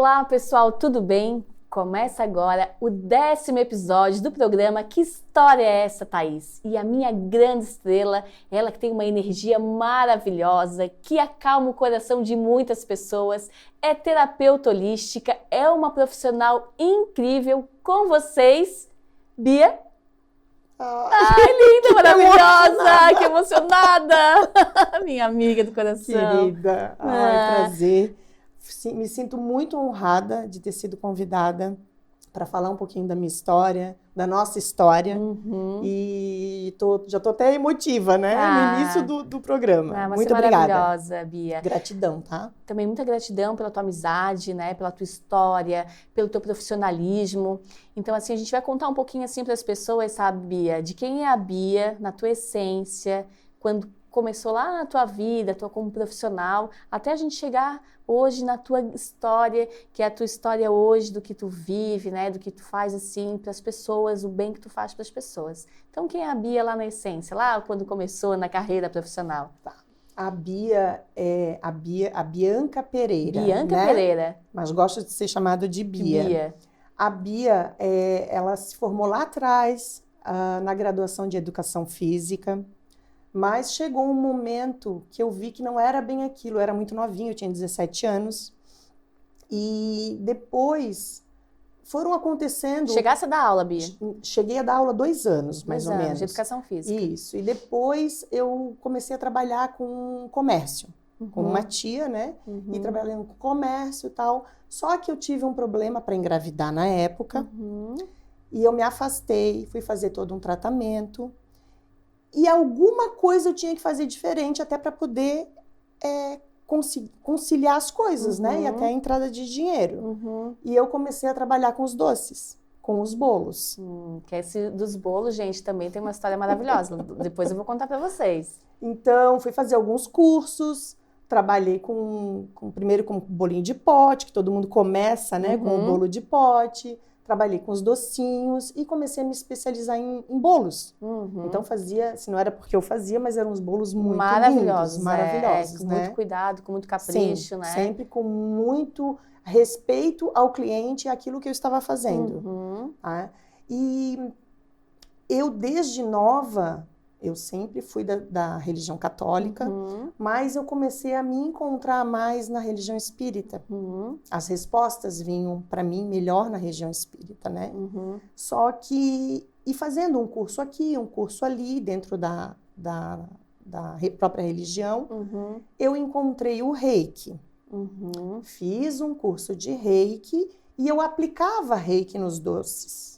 Olá, pessoal, tudo bem? Começa agora o 10º episódio do programa Que História é essa, Thaís? E a minha grande estrela, ela que tem uma energia maravilhosa, que acalma o coração de muitas pessoas, é terapeuta holística, é uma profissional incrível. Com vocês, Bia. Ai, linda, maravilhosa, que emocionada! Minha amiga do coração. Querida, prazer. Me sinto muito honrada de ter sido convidada para falar um pouquinho da minha história, da nossa história. E já tô até emotiva, né? No início do programa. Mas muito você é obrigada. Maravilhosa, Bia. Gratidão, tá? Também muita gratidão pela tua amizade, né? Pela tua história, pelo teu profissionalismo. Então, assim, a gente vai contar um pouquinho assim para as pessoas, sabe, Bia? De quem é a Bia, na tua essência, quando começou lá na tua vida, como profissional, até a gente chegar hoje na tua história, que é a tua história hoje, do que tu vive, né, do que tu faz assim para as pessoas, o bem que tu faz para as pessoas. Então, quem é a Bia lá na essência, lá quando começou na carreira profissional? Tá. A Bia é a Bianca Pereira. Bianca, né? Pereira. Mas gosto de ser chamada de Bia. Bia. A Bia, ela se formou lá atrás, na graduação de Educação Física. Mas chegou um momento que eu vi que não era bem aquilo, eu era muito novinha, eu tinha 17 anos. E depois foram acontecendo... Chegasse a dar aula, Bia? Cheguei a dar aula 2 anos, mais ou menos. De Educação Física. Isso. E depois eu comecei a trabalhar com comércio, com uma tia, né? E trabalhando com comércio e tal. Só que eu tive um problema para engravidar na época. E eu me afastei, fui fazer todo um tratamento. E alguma coisa eu tinha que fazer diferente até para poder conciliar as coisas, né? E até a entrada de dinheiro. E eu comecei a trabalhar com os doces, com os bolos. Que esse dos bolos, gente, também tem uma história maravilhosa. Depois eu vou contar para vocês. Então, fui fazer alguns cursos, trabalhei primeiro com bolinho de pote, que todo mundo começa, né? Com o bolo de pote. Trabalhei com os docinhos e comecei a me especializar em bolos. Então fazia, assim, não era porque eu fazia, mas eram uns bolos muito maravilhosos, lindos, maravilhosos, com né? muito cuidado, com muito capricho, Sim, né? Sempre com muito respeito ao cliente e àquilo que eu estava fazendo. Tá? E eu, desde nova, eu sempre fui da religião católica, mas eu comecei a me encontrar mais na religião espírita. As respostas vinham para mim melhor na religião espírita, né? Só que, e fazendo um curso aqui, um curso ali, dentro da própria religião, eu encontrei o Reiki. Fiz um curso de Reiki e eu aplicava Reiki nos doces.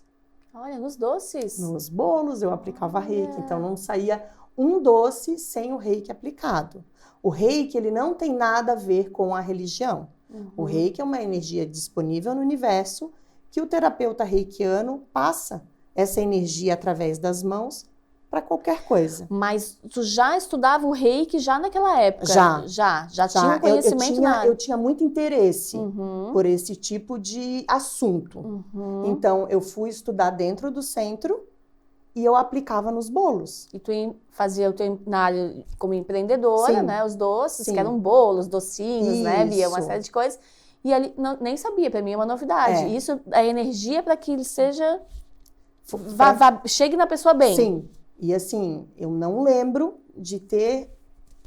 Olha, nos doces. Nos bolos eu aplicava Reiki, então não saía um doce sem o Reiki aplicado. O Reiki, ele não tem nada a ver com a religião. O Reiki é uma energia disponível no universo que o terapeuta reikiano passa essa energia através das mãos para qualquer coisa. Mas tu já estudava o Reiki já naquela época? Já tinha conhecimento na área? Eu tinha muito interesse por esse tipo de assunto. Então, eu fui estudar dentro do centro e eu aplicava nos bolos. E tu fazia na área como empreendedora, né? Os doces, que eram bolos, docinhos, né, Bia? Uma série de coisas. E ali, nem sabia, para mim é uma novidade. Isso, a energia para que ele seja... chegue na pessoa bem. Sim. E assim, eu não lembro de ter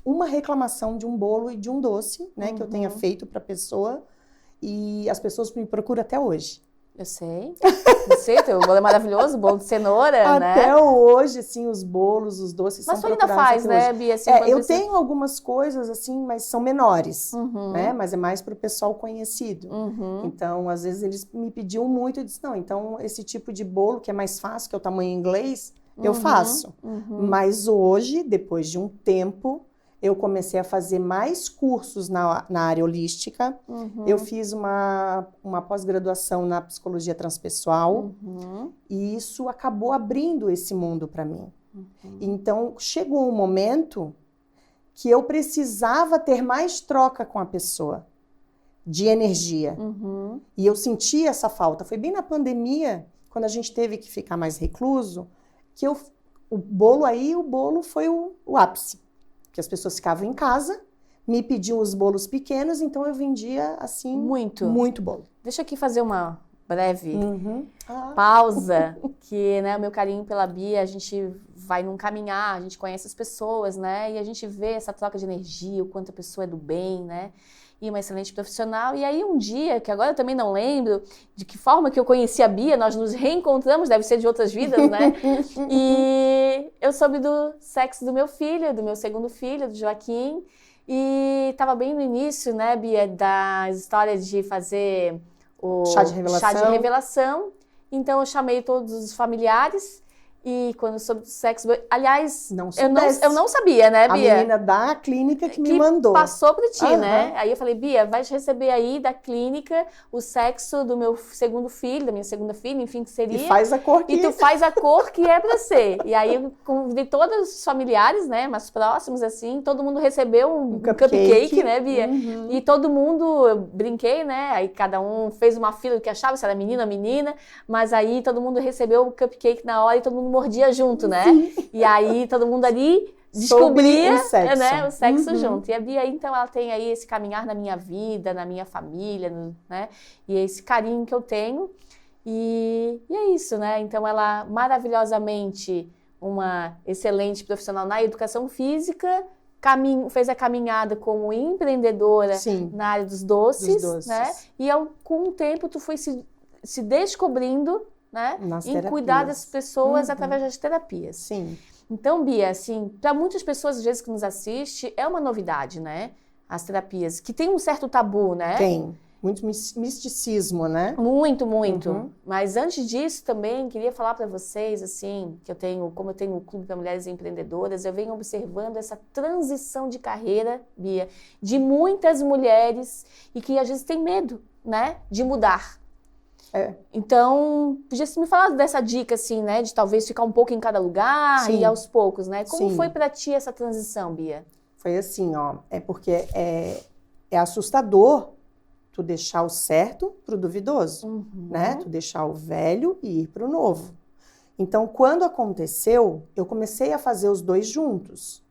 uma reclamação de um bolo e de um doce, né, que eu tenha feito para a pessoa, e as pessoas me procuram até hoje. Eu sei, teu bolo é maravilhoso, bolo de cenoura, né? Até hoje, assim, os bolos, os doces são procurados. Mas tu ainda faz, né, Bia? Assim, eu tenho algumas coisas, assim, mas são menores, né? Mas é mais para o pessoal conhecido. Então, às vezes, eles me pediam muito, eu disse, não, então, esse tipo de bolo, que é mais fácil, que é o tamanho inglês, eu faço. Mas hoje, depois de um tempo, eu comecei a fazer mais cursos na área holística. Eu fiz uma pós-graduação na psicologia transpessoal. E isso acabou abrindo esse mundo para mim. Então, chegou um momento que eu precisava ter mais troca com a pessoa, de energia. E eu senti essa falta. Foi bem na pandemia, quando a gente teve que ficar mais recluso, que o bolo foi o ápice. Que as pessoas ficavam em casa, me pediam os bolos pequenos, então eu vendia, assim, muito bolo. Deixa eu aqui fazer uma breve pausa, que, né, o meu carinho pela Bia, a gente vai num caminhar, a gente conhece as pessoas, né, e a gente vê essa troca de energia, o quanto a pessoa é do bem, né, e uma excelente profissional. E aí um dia, que agora eu também não lembro de que forma que eu conheci a Bia, nós nos reencontramos, deve ser de outras vidas, né? E eu soube do sexo do meu filho, do meu segundo filho, do Joaquim, e estava bem no início, né, Bia, das histórias de fazer o chá de revelação. Então eu chamei todos os familiares. E quando soube do sexo... Aliás, eu não sabia, né, Bia? A menina da clínica que me mandou. Passou para ti, né? Aí eu falei, Bia, vai receber aí da clínica o sexo do meu segundo filho, da minha segunda filha, enfim, que seria... E faz a cor que... E tu faz a cor que é para ser. E aí eu convidei todos os familiares, né, mais próximos, assim, todo mundo recebeu um cupcake, né, Bia? E todo mundo, eu brinquei, né? Aí cada um fez uma fila do que achava, se era menino ou menina, mas aí todo mundo recebeu o cupcake na hora e todo mundo mordia junto, né? Sim. E aí todo mundo ali descobria o sexo junto. E a Bia, então, ela tem aí esse caminhar na minha vida, na minha família, né? E esse carinho que eu tenho. E é isso, né? Então, ela maravilhosamente uma excelente profissional na educação física, fez a caminhada como empreendedora na área dos doces, né? E com o tempo tu foi se descobrindo, né, em cuidar das pessoas através das terapias. Sim. Então, Bia, assim, para muitas pessoas, às vezes, que nos assistem, é uma novidade, né? As terapias, que tem um certo tabu, né? Tem. Muito misticismo, né? Muito, muito. Mas antes disso, também, queria falar para vocês, assim, que como eu tenho um clube para mulheres empreendedoras, eu venho observando essa transição de carreira, Bia, de muitas mulheres e que, às vezes, têm medo, né, de mudar. Então, podia me falar dessa dica, assim, né? De talvez ficar um pouco em cada lugar e aos poucos, né? Como foi pra ti essa transição, Bia? Foi assim, ó. É porque é assustador tu deixar o certo pro duvidoso, né? Tu deixar o velho e ir pro novo. Então, quando aconteceu, eu comecei a fazer os dois juntos.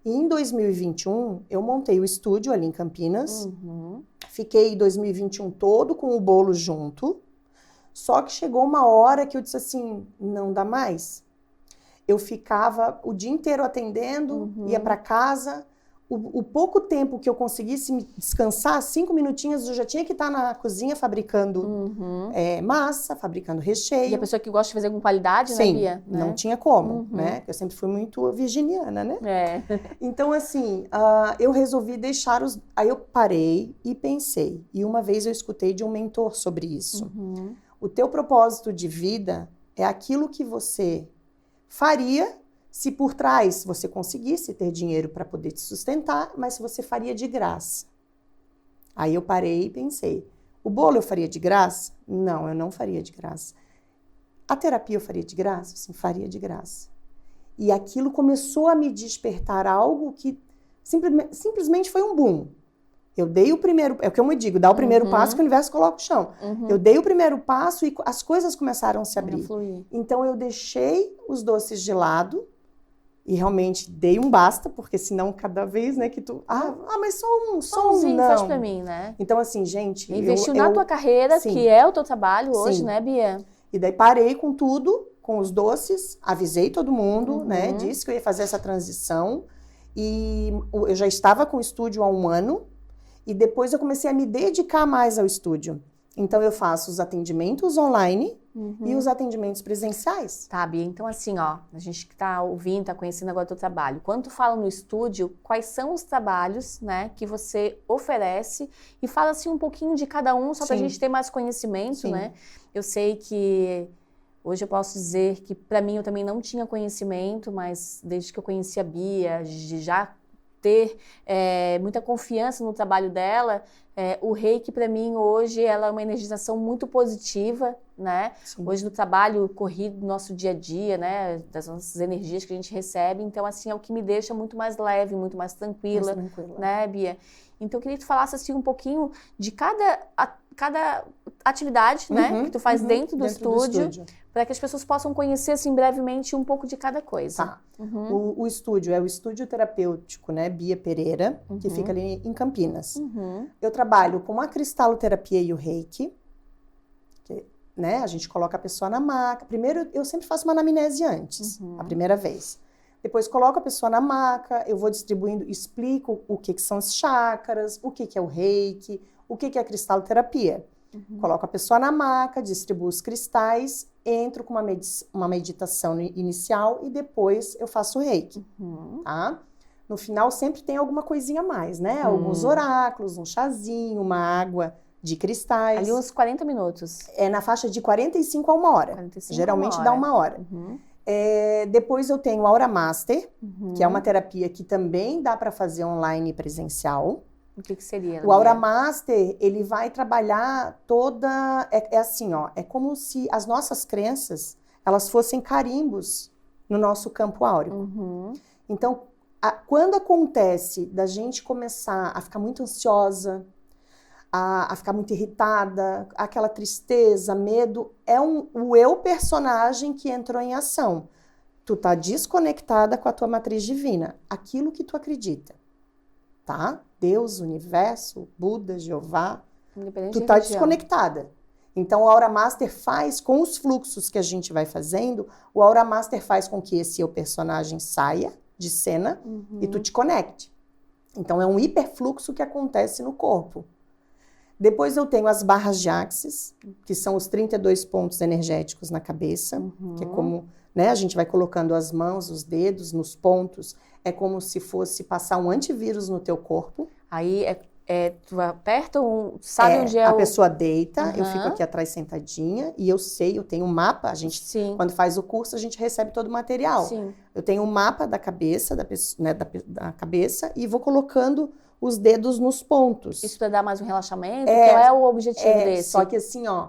E em 2021, eu montei o estúdio ali em Campinas. Fiquei em 2021 todo com o bolo junto. Só que chegou uma hora que eu disse assim, não dá mais. Eu ficava o dia inteiro atendendo, ia para casa. O pouco tempo que eu conseguisse descansar, 5 minutinhos, eu já tinha que estar na cozinha fabricando massa, fabricando recheio. E a pessoa que gosta de fazer com qualidade, né, Bia? Não tinha como, né? Eu sempre fui muito virginiana, né? Então, assim, eu resolvi deixar os... Aí eu parei e pensei. E uma vez eu escutei de um mentor sobre isso. O teu propósito de vida é aquilo que você faria se por trás você conseguisse ter dinheiro para poder te sustentar, mas se você faria de graça. Aí eu parei e pensei, o bolo eu faria de graça? Não, eu não faria de graça. A terapia eu faria de graça? Sim, faria de graça. E aquilo começou a me despertar algo que simplesmente foi um boom. Eu dei o primeiro, é o que eu me digo, dá o primeiro passo que o universo coloca o chão. Eu dei o primeiro passo e as coisas começaram a se abrir. Então eu deixei os doces de lado, e realmente dei um basta, porque senão cada vez, né, que tu... mas só um, não. Faz pra mim, né? Então, assim, gente... Investiu na tua carreira, que é o teu trabalho hoje, né, Bia? E daí parei com tudo, com os doces, avisei todo mundo, né, disse que eu ia fazer essa transição. E eu já estava com o estúdio há 1 ano, e depois eu comecei a me dedicar mais ao estúdio. Então, eu faço os atendimentos online e os atendimentos presenciais. Tá, Bia. Então, assim, ó, a gente que tá ouvindo, tá conhecendo agora o teu trabalho. Quando tu fala no estúdio, quais são os trabalhos, né, que você oferece? E fala, assim, um pouquinho de cada um, só pra gente ter mais conhecimento, né? Eu sei que hoje eu posso dizer que, pra mim, eu também não tinha conhecimento, mas desde que eu conheci a Bia, de já ter muita confiança no trabalho dela, o Reiki, para mim, hoje, ela é uma energização muito positiva, né? Hoje, no trabalho corrido do nosso dia a dia, né? Das nossas energias que a gente recebe. Então, assim, é o que me deixa muito mais leve, muito mais tranquila, né, Bia? Então, eu queria que tu falasse, assim, um pouquinho de cada atividade, né? Que tu faz dentro do estúdio. Para que as pessoas possam conhecer, assim, brevemente um pouco de cada coisa. Tá. O estúdio é o Estúdio Terapêutico, né, Bia Pereira, que fica ali em Campinas. Eu trabalho com a cristaloterapia e o reiki, que, né, a gente coloca a pessoa na maca. Primeiro, eu sempre faço uma anamnese antes, a primeira vez. Depois coloco a pessoa na maca, eu vou distribuindo, explico o que são os chakras, o que é o reiki, o que é a cristaloterapia. Coloco a pessoa na maca, distribuo os cristais, entro com uma meditação inicial e depois eu faço o reiki, tá? No final sempre tem alguma coisinha a mais, né? Alguns oráculos, um chazinho, uma água de cristais. Ali uns 40 minutos. É na faixa de 45 a 1 hora. 45 Geralmente a 1 dá 1 hora. Depois eu tenho o Aura Master, que é uma terapia que também dá para fazer online e presencial. O que seria? O Aura Master, ele vai trabalhar toda... É assim, ó, é como se as nossas crenças, elas fossem carimbos no nosso campo áurico. Então, quando acontece da gente começar a ficar muito ansiosa, a ficar muito irritada, aquela tristeza, medo, é o eu personagem que entrou em ação. Tu tá desconectada com a tua matriz divina, aquilo que tu acredita, tá? Deus, universo, Buda, Jeová, tu tá desconectada. Então, o Aura Master faz, com os fluxos que a gente vai fazendo, o Aura Master faz com que esse eu personagem saia de cena e tu te conecte. Então, é um hiperfluxo que acontece no corpo. Depois eu tenho as barras de Axis, que são os 32 pontos energéticos na cabeça, que é como, né, a gente vai colocando as mãos, os dedos nos pontos, é como se fosse passar um antivírus no teu corpo. Aí tu aperta, sabe onde é a pessoa deita, eu fico aqui atrás sentadinha e eu sei, eu tenho um mapa, a gente, quando faz o curso, a gente recebe todo o material. Eu tenho um mapa da cabeça, da cabeça e vou colocando os dedos nos pontos. Isso para dar mais um relaxamento? Qual é o objetivo desse? Só que assim, ó,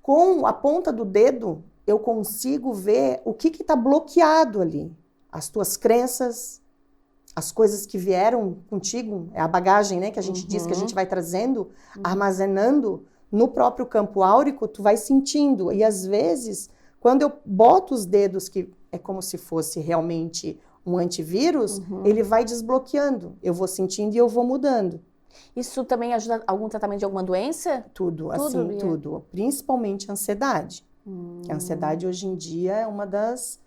com a ponta do dedo, eu consigo ver o que está bloqueado ali. As tuas crenças, as coisas que vieram contigo, é a bagagem, né, que a gente diz que a gente vai trazendo, armazenando no próprio campo áurico, tu vai sentindo. E às vezes, quando eu boto os dedos, que é como se fosse realmente um antivírus, ele vai desbloqueando. Eu vou sentindo e eu vou mudando. Isso também ajuda algum tratamento de alguma doença? Tudo, assim, tudo. Principalmente a ansiedade. Que a ansiedade hoje em dia é uma das...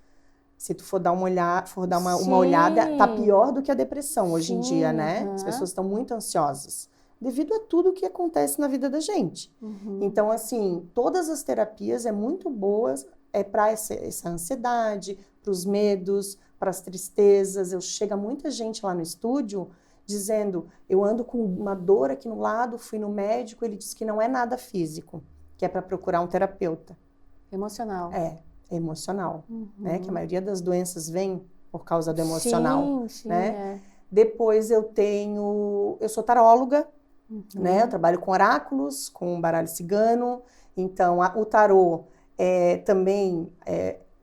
Se tu for dar uma olhada, tá pior do que a depressão hoje em dia, né? As pessoas estão muito ansiosas. Devido a tudo que acontece na vida da gente. Então, assim, todas as terapias é muito boas para essa ansiedade, para os medos, para as tristezas. Chega muita gente lá no estúdio dizendo, eu ando com uma dor aqui no lado, fui no médico, ele disse que não é nada físico, que é para procurar um terapeuta. Emocional. É emocional, né? Que a maioria das doenças vem por causa do emocional, né? Depois eu sou taróloga, né? Eu trabalho com oráculos, com baralho cigano, então o tarô também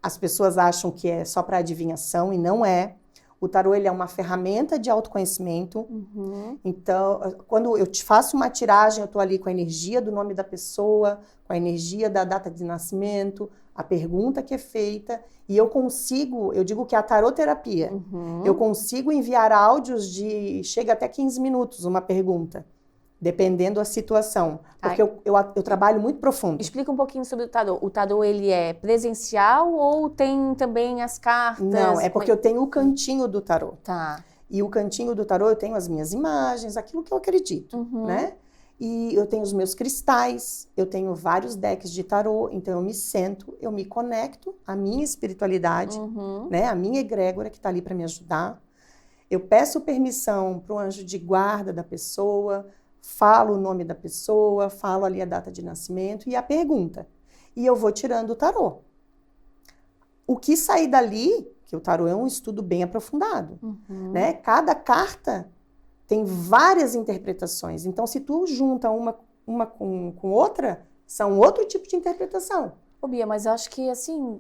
as pessoas acham que é só para adivinhação e não é. O tarô, ele é uma ferramenta de autoconhecimento. Então, quando eu te faço uma tiragem, eu estou ali com a energia do nome da pessoa, com a energia da data de nascimento, a pergunta que é feita, e eu digo que é a taroterapia. Eu consigo enviar áudios chega até 15 minutos, uma pergunta, dependendo da situação. Porque eu trabalho muito profundo. Explica um pouquinho sobre o tarô. O tarô, ele é presencial ou tem também as cartas? Não, é porque eu tenho o cantinho do tarô. Tá. E o cantinho do tarô, eu tenho as minhas imagens, aquilo que eu acredito, né? E eu tenho os meus cristais, eu tenho vários decks de tarô, então eu me sento, eu me conecto à minha espiritualidade, né? A minha egrégora que está ali para me ajudar. Eu peço permissão para o anjo de guarda da pessoa, falo o nome da pessoa, falo ali a data de nascimento e a pergunta. E eu vou tirando o tarô. O que sair dali, que o tarô é um estudo bem aprofundado, né? Cada carta tem várias interpretações. Então, se tu junta uma com outra, são outro tipo de interpretação. Ô, Bia, mas eu acho que, assim,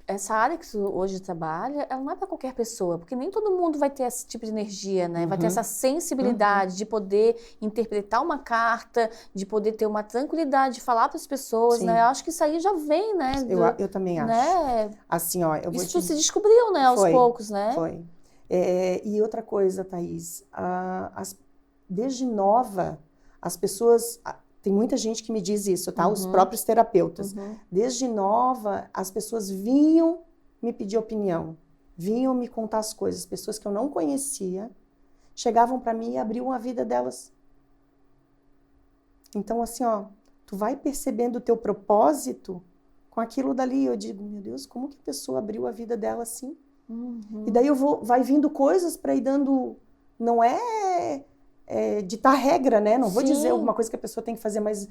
essa área que tu hoje trabalha, ela não é para qualquer pessoa, porque nem todo mundo vai ter esse tipo de energia, né? Vai ter essa sensibilidade de poder interpretar uma carta, de poder ter uma tranquilidade de falar para as pessoas, né? Eu acho que isso aí já vem, né? Eu também acho. Né? Assim, ó, eu vou isso tu se descobriu, né? Aos poucos, né? Foi. E outra coisa, Thaís, desde nova, as pessoas... Tem muita gente que me diz isso, tá? Os próprios terapeutas. Desde nova, as pessoas vinham me pedir opinião, vinham me contar as coisas. Pessoas que eu não conhecia, chegavam para mim e abriam a vida delas. Então, assim, ó, tu vai percebendo o teu propósito com aquilo dali. Eu digo, meu Deus, como que a pessoa abriu a vida dela assim? E daí vai vindo coisas para ir dando... Não é ditar regra, né? Não vou dizer alguma coisa que a pessoa tem que fazer, mas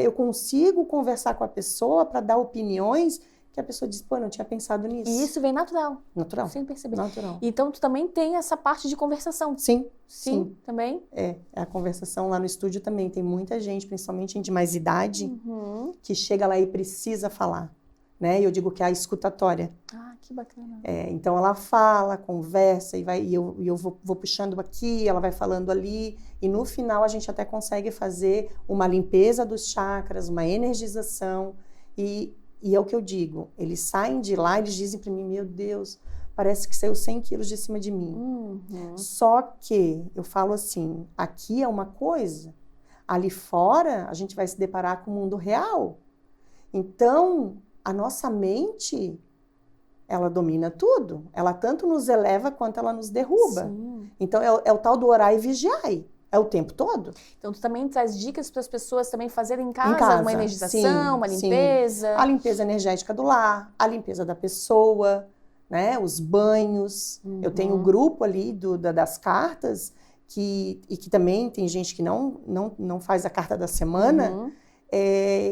eu consigo conversar com a pessoa para dar opiniões que a pessoa diz, pô, não tinha pensado nisso. E isso vem natural. Natural. Sem perceber. Natural. Então, tu também tem essa parte de conversação. Sim. Também? A conversação lá no estúdio também. Tem muita gente, principalmente gente de mais idade, que chega lá e precisa falar. Né? E eu digo que é a escutatória. Ah, que bacana. Então ela fala, conversa e eu vou puxando aqui, ela vai falando ali e no final a gente até consegue fazer uma limpeza dos chakras, uma energização e é o que eu digo, eles saem de lá, eles dizem para mim, meu Deus, parece que saiu 100 quilos de cima de mim. Só que eu falo assim, aqui é uma coisa, ali fora a gente vai se deparar com o mundo real. Então a nossa mente, ela domina tudo. Ela tanto nos eleva quanto ela nos derruba. Sim. Então, é o tal do orar e vigiar. É o tempo todo. Então, tu também traz dicas para as pessoas também fazerem em casa uma energização, uma limpeza. Sim. A limpeza energética do lar, a limpeza da pessoa, né? Os banhos. Eu tenho um grupo ali das cartas, que também tem gente que não faz a carta da semana,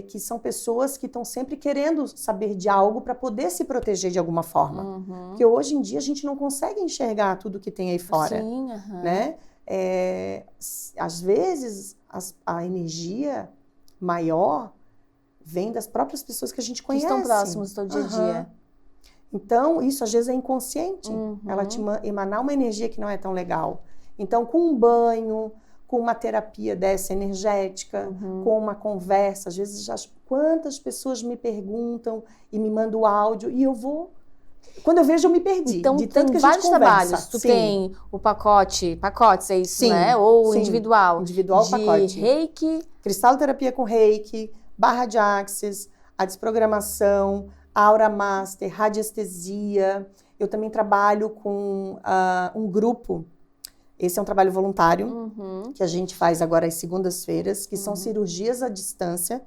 que são pessoas que estão sempre querendo saber de algo para poder se proteger de alguma forma. Porque hoje em dia a gente não consegue enxergar tudo que tem aí fora. Sim, né? Às vezes a energia maior vem das próprias pessoas que a gente conhece. Que estão próximos do teu dia a dia. Então, isso às vezes é inconsciente. Ela te emanar uma energia que não é tão legal. Então, com um banho, com uma terapia dessa energética, com uma conversa. Às vezes, quantas pessoas me perguntam e me mandam áudio e eu vou... Quando eu vejo, eu me perdi. Então, de tanto tem que a gente vários trabalhos. Tu tem o pacotes, é isso, né? Ou individual. Individual, pacote. De reiki. Cristaloterapia com reiki, barra de axis, a desprogramação, aura master, radiestesia. Eu também trabalho com um grupo. Esse é um trabalho voluntário que a gente faz agora às segundas-feiras, que são cirurgias à distância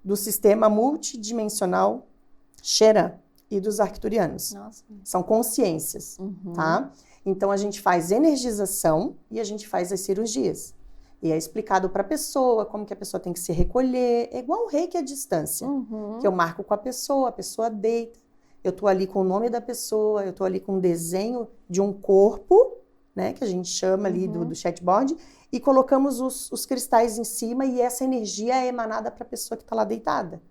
do sistema multidimensional Xerã e dos arcturianos. Nossa. São consciências, tá? Então, a gente faz energização e a gente faz as cirurgias. E é explicado para a pessoa como que a pessoa tem que se recolher. É igual um reiki à distância, que eu marco com a pessoa deita. Eu tô ali com o nome da pessoa, eu tô ali com um desenho de um corpo, né, que a gente chama ali do chatboard, e colocamos os cristais em cima e essa energia é emanada para a pessoa que está lá deitada.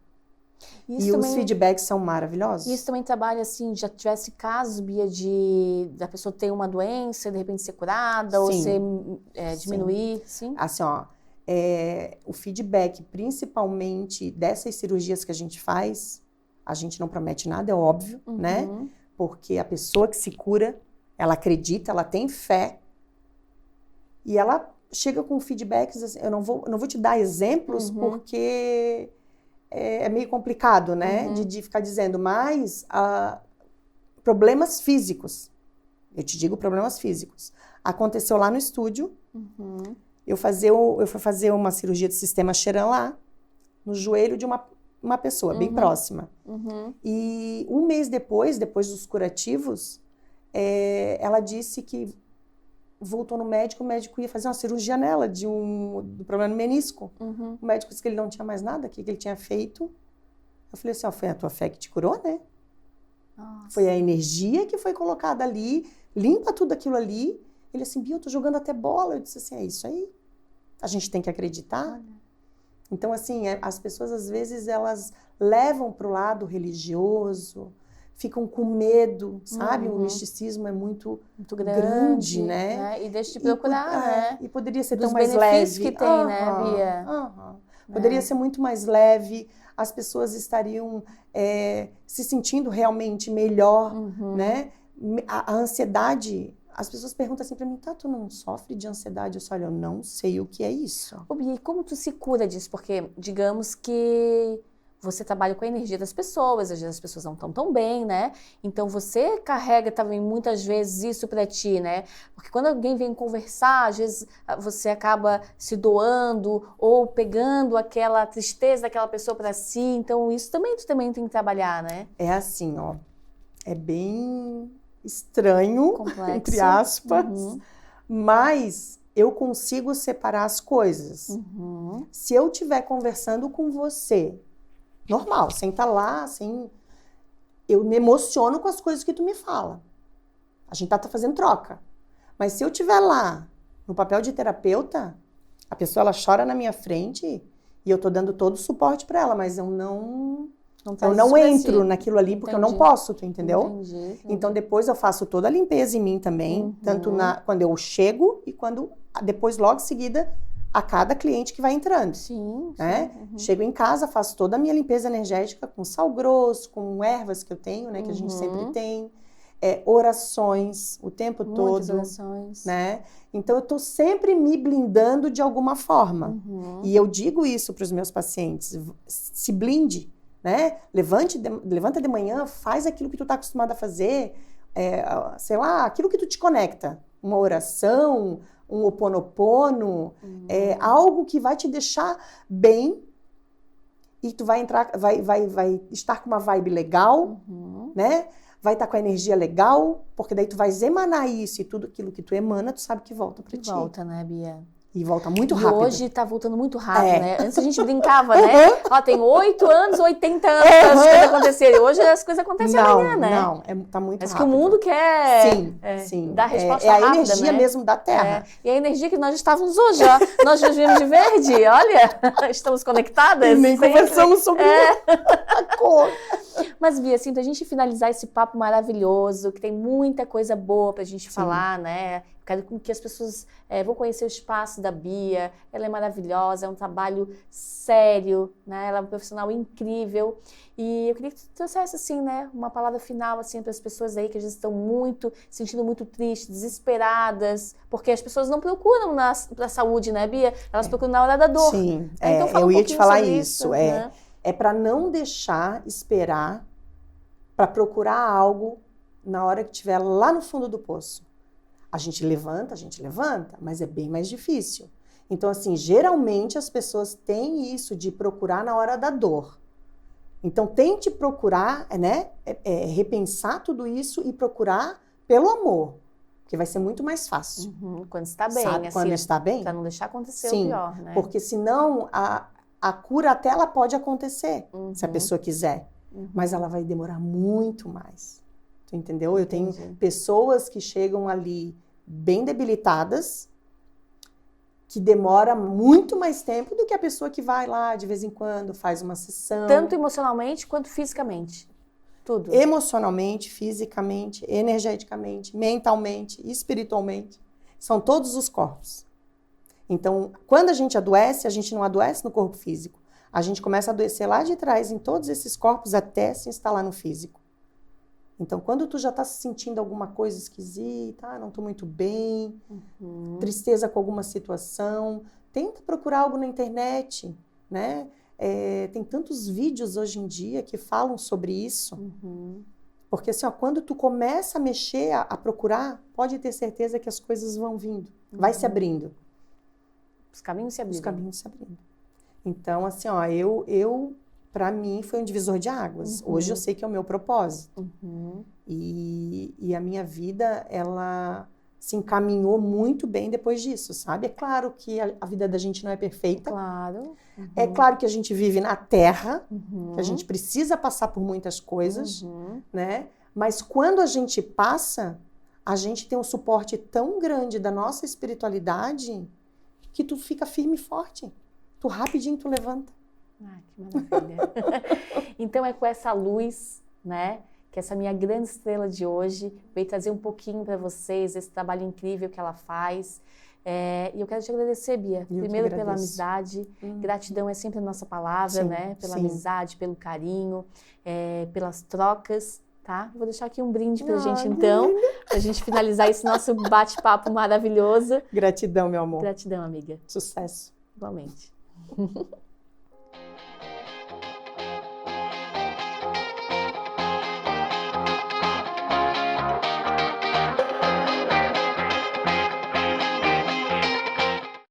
Isso e também, os feedbacks são maravilhosos. Isso também trabalha assim, já tivesse casos, Bia, da pessoa ter uma doença, de repente ser curada, ou diminuir, sim? Assim, ó, o feedback, principalmente dessas cirurgias que a gente faz, a gente não promete nada, é óbvio, né? Porque a pessoa que se cura, ela acredita, ela tem fé e ela chega com feedbacks assim, eu não vou te dar exemplos porque é meio complicado, né? De ficar dizendo, mas problemas físicos. Eu te digo problemas físicos. Aconteceu lá no estúdio, eu fui fazer uma cirurgia de sistema Xerã lá, no joelho de uma pessoa bem próxima. E um mês depois dos curativos, ela disse que voltou no médico, o médico ia fazer uma cirurgia nela do problema no menisco. O médico disse que ele não tinha mais nada, que ele tinha feito. Eu falei assim, foi a tua fé que te curou, né? Nossa. Foi a energia que foi colocada ali, limpa tudo aquilo ali. Ele assim, Bia, eu tô jogando até bola. Eu disse assim, é isso aí. A gente tem que acreditar. Olha. Então, assim, as pessoas às vezes elas levam para o lado religioso, ficam com medo, sabe? O misticismo é muito grande, né? E deixa de procurar, né? E poderia ser dos tão mais leve. benefícios que tem, né, Bia? Poderia ser muito mais leve, as pessoas estariam se sentindo realmente melhor, né? A ansiedade, as pessoas perguntam assim pra mim, tá, tu não sofre de ansiedade? Eu só, olha, eu não sei o que é isso. Ô, Bia, e como tu se cura disso? Porque, digamos que você trabalha com a energia das pessoas, às vezes as pessoas não estão tão bem, né? Então você carrega também muitas vezes isso pra ti, né? Porque quando alguém vem conversar, às vezes você acaba se doando ou pegando aquela tristeza daquela pessoa pra si. Então isso também tu também tem que trabalhar, né? É assim, ó, é bem estranho, complexo, entre aspas, mas eu consigo separar as coisas. Se eu estiver conversando com você, normal, sem estar lá, eu me emociono com as coisas que tu me fala. A gente tá fazendo troca. Mas se eu estiver lá, no papel de terapeuta, a pessoa, ela chora na minha frente e eu tô dando todo o suporte para ela, mas eu não entro naquilo ali porque eu não posso, tu entendeu? Entendi. Então depois eu faço toda a limpeza em mim também, tanto quando eu chego e quando depois logo em seguida a cada cliente que vai entrando. Sim. Chego em casa, faço toda a minha limpeza energética com sal grosso, com ervas que eu tenho, né, que a gente sempre tem, orações o tempo Muitas todo, orações, né? Então eu tô sempre me blindando de alguma forma. E eu digo isso para os meus pacientes, se blinde, né? Levanta de manhã, faz aquilo que tu tá acostumado a fazer, sei lá, aquilo que tu te conecta, uma oração, um Ho'oponopono, algo que vai te deixar bem e tu vai estar com uma vibe legal, né? Vai estar com a energia legal, porque daí tu vais emanar isso e tudo aquilo que tu emana, tu sabe que volta pra ti. Volta, né, Bia? E volta muito rápido. E hoje tá voltando muito rápido, né? Antes a gente brincava, né? Ó, tem 8 anos, 80 anos para as coisas acontecerem. Hoje as coisas acontecem amanhã, né? Tá muito rápido. Mas que o mundo quer dar resposta rápida, a energia, né? mesmo da Terra. E a energia que nós estávamos hoje, ó. Nós vivemos de verde, olha. Estamos conectadas. E nem conversamos sobre a cor. Mas, Bia, assim, pra gente finalizar esse papo maravilhoso, que tem muita coisa boa pra gente falar, né? Quero que as pessoas vão conhecer o espaço da Bia. Ela é maravilhosa, é um trabalho sério, né? Ela é uma profissional incrível. E eu queria que tu trouxesse, assim, né? Uma palavra final, assim, para as pessoas aí que às vezes estão sentindo muito tristes, desesperadas, porque as pessoas não procuram pra saúde, né, Bia? Elas procuram na hora da dor. Sim, então, fala eu ia te falar isso. Né? É para não deixar esperar para procurar algo na hora que estiver lá no fundo do poço. A gente levanta, mas é bem mais difícil. Então, assim, geralmente as pessoas têm isso de procurar na hora da dor. Então, tente procurar, né, repensar tudo isso e procurar pelo amor, porque vai ser muito mais fácil. Quando está bem, sabe? assim, quando está bem. Para não deixar acontecer Sim, o pior, né? Porque senão a cura até ela pode acontecer, se a pessoa quiser, mas ela vai demorar muito mais. Tu entendeu? Eu tenho pessoas que chegam ali bem debilitadas, que demora muito mais tempo do que a pessoa que vai lá de vez em quando, faz uma sessão. Tanto emocionalmente quanto fisicamente. Tudo. Emocionalmente, fisicamente, energeticamente, mentalmente, espiritualmente. São todos os corpos. Então, quando a gente não adoece no corpo físico. A gente começa a adoecer lá de trás, em todos esses corpos, até se instalar no físico. Então, quando tu já tá se sentindo alguma coisa esquisita, não tô muito bem, tristeza com alguma situação, tenta procurar algo na internet, né? Tem tantos vídeos hoje em dia que falam sobre isso. Porque assim, ó, quando tu começa a mexer, a procurar, pode ter certeza que as coisas vão vindo, vai se abrindo. Os caminhos se abrindo. Os caminhos se abrindo. Então, assim, ó, eu para mim foi um divisor de águas. Hoje eu sei que é o meu propósito. E a minha vida, ela se encaminhou muito bem depois disso, sabe? É claro que a vida da gente não é perfeita. Claro. É claro que a gente vive na Terra, que a gente precisa passar por muitas coisas, né? Mas quando a gente passa, a gente tem um suporte tão grande da nossa espiritualidade que tu fica firme e forte. Tu rapidinho tu levanta. Que maravilha. Então é com essa luz, né, que essa minha grande estrela de hoje veio trazer um pouquinho para vocês esse trabalho incrível que ela faz. E eu quero te agradecer, Bia, primeiro pela amizade, gratidão é sempre a nossa palavra, sim, né? Pela amizade, pelo carinho, pelas trocas, tá? Vou deixar aqui um brinde pra gente então, pra gente finalizar esse nosso bate-papo maravilhoso. Gratidão, meu amor. Gratidão, amiga. Sucesso. Igualmente.